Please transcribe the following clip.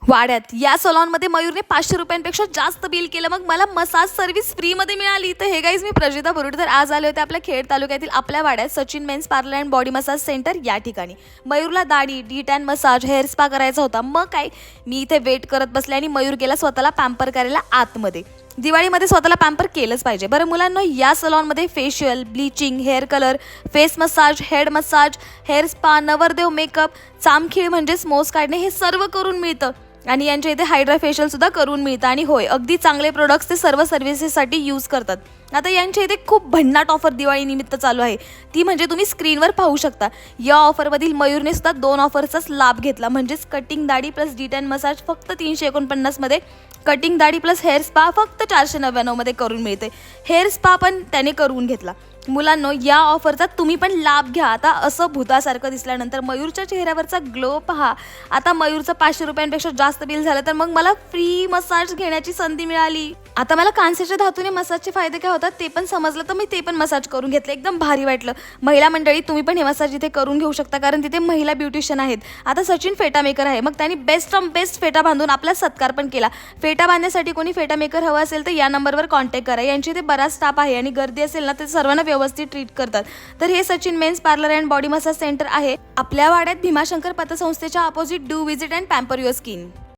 वाड्यात या सलॉनमध्ये मयूरने 500 रुपयांपेक्षा जास्त बिल केलं, मग मला मसाज सर्व्हिस फ्रीमध्ये मिळाली. तर हे गाईज, मी प्रजिता बोरुडकर आज आले होते आपल्या खेड तालुक्यातील आपल्या वाड्यात Sachin men's parlour and body massage centre या ठिकाणी. मयूरला दाढी, डी-टॅन मसाज, हेअर स्पा करायचा होता. मग काय, मी इथे वेट करत बसले आणि मयूर गेला स्वतःला पॅम्पर करायला आतमध्ये. दिवाळीमध्ये स्वतःला पॅम्पर केलंच पाहिजे. बरं मुलांना, या सलॉनमध्ये facial, bleaching, hair colour, face massage, head massage, hair spa, नवरदेव मेकअप, चामखीळ म्हणजेच मोज काढणे, हे सर्व करून मिळतं. आणि यांच्या इथे हायड्रा फेशियल सुद्धा करून मिळतं. आणि होय, अगदी चांगले प्रोडक्ट्स ते सर्व सर्व्हिसेससाठी यूज करतात. आता यांच्या इथे खूप भन्नाट ऑफर दिवाळी निमित्त चालू आहे. ती म्हणजे तुम्ही स्क्रीनवर पाहू शकता. या ऑफरमधील मयूरने सुद्धा 2 ऑफरचाच लाभ घेतला. म्हणजेच कटिंग दाढी प्लस डी-टॅन मसाज फक्त 349 मध्ये, कटिंग दाढी प्लस हेअर स्पा फक्त 499 मध्ये करून मिळते. हेअर स्पा पण त्याने करून घेतला. मुलांनो, या ऑफरचा तुम्ही पण लाभ घ्या. आता असं भूतासारखं दिसल्यानंतर मयूरच्या चेहऱ्यावरचा ग्लो पहा. आता मयूरचं 500 रुपयांपेक्षा जास्त बिल झालं, तर मग मला फ्री मसाज घेण्याची संधी मिळाली. आता मला कांस्याच्या धातूने मसाजचे फायदे काय होतात ते पण समजलं, तर मी ते पण मसाज करून घेतलं. एकदम भारी वाटलं. महिला मंडळी, तुम्ही पण हे मसाज इथे करून घेऊ शकता, कारण तिथे महिला ब्युटिशियन आहेत. आता सचिन फेटा मेकर आहे, मग त्यांनी बेस्ट फ्रॉम बेस्ट फेटा बांधून आपला सत्कार पण केला. फेटा बांधण्यासाठी कोणी फेटा मेकर हवा असेल तर या नंबरवर कॉन्टॅक्ट करा. यांची इथे बराच स्टाफ आहे आणि गर्दी असेल ना, ते सर्वांना व्यवस्थित ट्रीट करतात. तर हे Sachin men's parlour and body massage centre आहे आपल्या वाड्यात, भीमाशंकर पतसंस्थेच्या opposite. Do visit and pamper your skin.